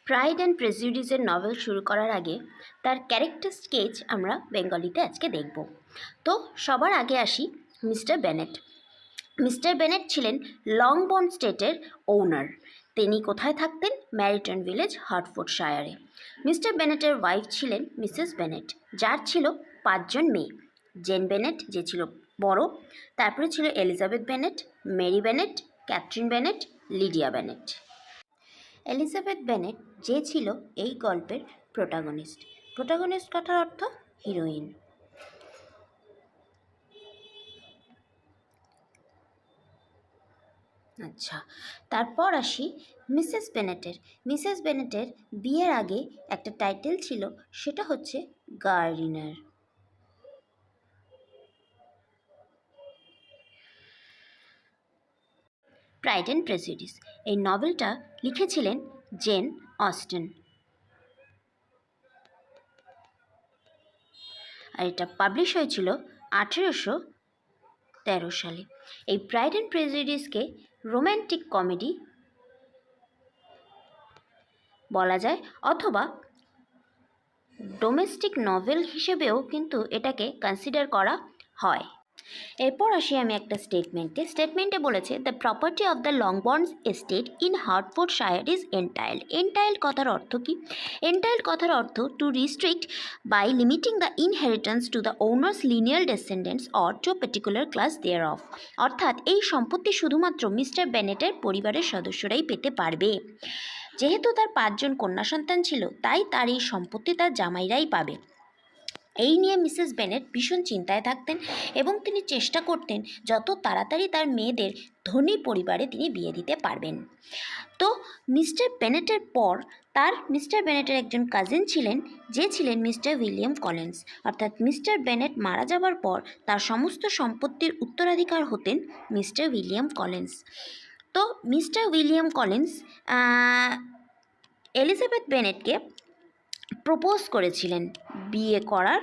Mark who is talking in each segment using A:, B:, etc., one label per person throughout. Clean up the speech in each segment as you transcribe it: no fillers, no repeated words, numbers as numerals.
A: Pride and প্রেজুডিসের novel শুরু করার আগে তার ক্যারেক্টার স্কেচ আমরা বেঙ্গলিতে আজকে দেখব। তো সবার আগে আসি মিস্টার বেনেট। মিস্টার বেনেট ছিলেন লংবর্ন স্টেটের ওনার। তিনি কোথায় থাকতেন? ম্যারিটন ভিলেজ, হার্টফোর্ডশায়ারে। মিস্টার বেনেটের ওয়াইফ ছিলেন মিসেস বেনেট, যার ছিল 5 জন মেয়ে। জেন বেনেট, যে ছিল বড়, তারপরে ছিল Elizabeth Bennet, Mary Bennet, Catherine Bennet, Lydia Bennet. Elizabeth Bennet যে ছিল এই গল্পের প্রোটাগনিস্ট। প্রোটাগনিস্ট কথার অর্থ হিরোইন। আচ্ছা, তারপর আসি মিসেস বেনেটের। মিসেস বেনেটের বিয়ের আগে একটা টাইটেল ছিল, সেটা হচ্ছে গার্ডিনার। প্রাইড অ্যান্ড প্রেজুডিস এই নভেলটা লিখেছিলেন জেন অস্টেন, আর এটা পাবলিশ হয়েছিল 1813 সালে। এই প্রাইড অ্যান্ড প্রেজুডিসকে রোম্যান্টিক কমেডি বলা যায়, অথবা ডোমেস্টিক নভেল হিসেবেও কিন্তু এটাকে কনসিডার করা হয়। এরপর আসি আমি একটা স্টেটমেন্টে বলেছে, the property of the Longbourn estate in Hertfordshire is entailed. Entailed কথার অর্থ কি? এন্টাইলড কথার অর্থ to restrict by limiting the inheritance to the owner's lineal descendants or to particular class thereof. অর্থাৎ এই সম্পত্তি শুধুমাত্র মিস্টার বেনেটের পরিবারের সদস্যরাই পেতে পারবে। যেহেতু তার 5 জন কন্যা সন্তান ছিল, তাই তার এই সম্পত্তি তার জামাইরাই পাবে। এই নিয়ে মিসেস বেনেট ভীষণ চিন্তায় থাকতেন এবং তিনি চেষ্টা করতেন যত তাড়াতাড়ি তার মেয়েদের ধনী পরিবারে তিনি বিয়ে দিতে পারবেন। তো মিস্টার বেনেটের পর মিস্টার বেনেটের একজন কাজিন ছিলেন, যে ছিলেন মিস্টার উইলিয়াম কলিন্স। অর্থাৎ মিস্টার বেনেট মারা যাবার পর তার সমস্ত সম্পত্তির উত্তরাধিকার হতেন মিস্টার উইলিয়াম কলিন্স। তো মিস্টার উইলিয়াম কলিন্স এলিজাবেথ বেনেটকে প্রপোজ করেছিলেন বিয়ে করার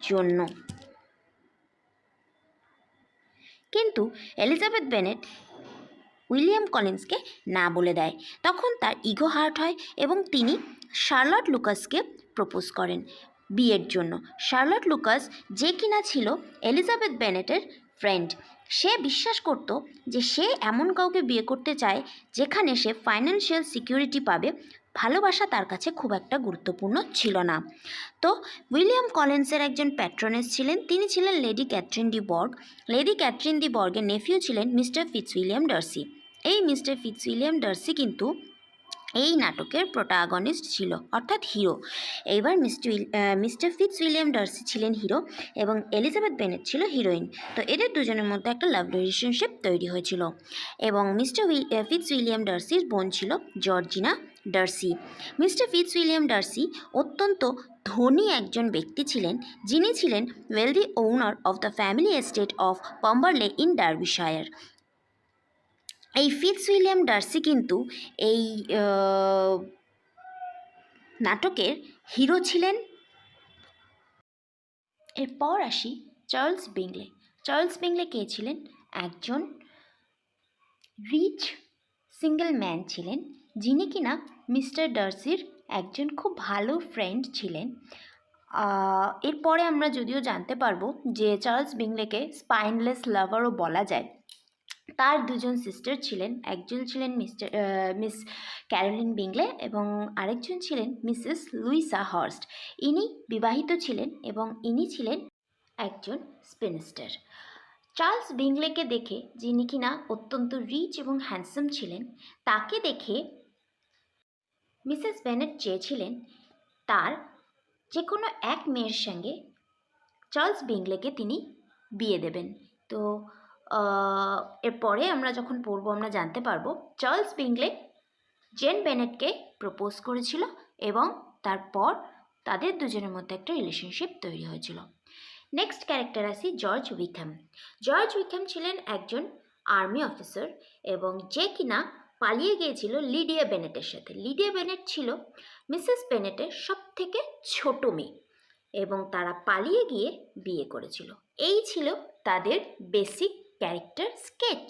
A: জন্য, কিন্তু এলিজাবেথ বেনেট উইলিয়াম কলিন্সকে না বলে দেয়। তখন তার ইগো হার্ট হয় এবং তিনি শার্লট লুকাসকে প্রপোজ করেন বিয়ের জন্য। শার্লট লুকাস, যে কিনা ছিল এলিজাবেথ বেনেটের ফ্রেন্ড, সে বিশ্বাস করত যে সে এমন কাউকে বিয়ে করতে চায় যেখানে সে ফাইন্যান্সিয়াল সিকিউরিটি পাবে। ভালোবাসা তার কাছে খুব একটা গুরুত্বপূর্ণ ছিল না। তো উইলিয়াম কলিন্সের একজন প্যাট্রনেস ছিলেন, তিনি ছিলেন লেডি ক্যাথরিন ডি বর্গ। লেডি ক্যাথরিন ডি বর্গের নেফিউ ছিলেন মিস্টার ফিটজউইলিয়াম ডার্সি। এই মিস্টার ফিটজউইলিয়াম ডার্সি কিন্তু এই নাটকের প্রোটাগনিস্ট ছিল, অর্থাৎ হিরো। এইবার মিস্টার ফিটজউইলিয়াম ডার্সি ছিলেন হিরো এবং এলিজাবেথ বেনেট ছিল হিরোইন। তো এদের দুজনের মধ্যে একটা লাভ রিলেশনশিপ তৈরি হয়েছিল এবং মিস্টার ফিটজউইলিয়াম ডার্সির বোন ছিল Georgiana Darcy. Mister Fitzwilliam Darcy অত্যন্ত ধনী একজন ব্যক্তি ছিলেন, যিনি ছিলেন wealthy owner of the family estate of Pemberley in Derbyshire. এই ফিটজউইলিয়াম ডার্সি কিন্তু এই নাটকের হিরো ছিলেন। এরপর আসি চার্লস বিংলে। চার্লস বিংলে কে ছিলেন? একজন রিচ সিঙ্গেল ম্যান ছিলেন, যিনি কিনা মিস্টার ডার্সির একজন খুব ভালো ফ্রেন্ড ছিলেন। এরপরে আমরা যদিও জানতে পারবো যে চার্লস বিংলেকে স্পাইনলেস লাভারও বলা যায়। তার 2 জন সিস্টার ছিলেন, একজন ছিলেন মিস ক্যারোলিন বিংলে এবং আরেকজন ছিলেন মিসেস লুইসা হর্স্ট। ইনি বিবাহিত ছিলেন এবং ইনি ছিলেন একজন স্পিনস্টার। চার্লস বিংলেকে দেখে, যিনি কিনা অত্যন্ত রিচ এবং হ্যান্ডসাম ছিলেন, তাকে দেখে মিসেস বেনেট চেয়েছিলেন তার যে কোনো এক মেয়ের সঙ্গে চার্লস বিংলেকে তিনি বিয়ে দেবেন। তো এরপরে আমরা যখন পড়বো আমরা জানতে পারবো চার্লস বিংলে জেন বেনেটকে প্রপোজ করেছিল এবং তারপর তাদের দুজনের মধ্যে একটা রিলেশনশিপ তৈরি হয়েছিল। নেক্সট ক্যারেক্টার আসি জর্জ উইকহ্যাম। জর্জ উইকহ্যাম ছিলেন একজন আর্মি অফিসার এবং যে কিনা পালিয়ে গিয়েছিল লিডিয়া বেনেটের সাথে। লিডিয়া বেনেট ছিল মিসেস বেনেটের সবথেকে ছোট মেয়ে এবং তারা পালিয়ে গিয়ে বিয়ে করেছিল। এই ছিল তাদের বেসিক ক্যারেক্টার স্কেচ।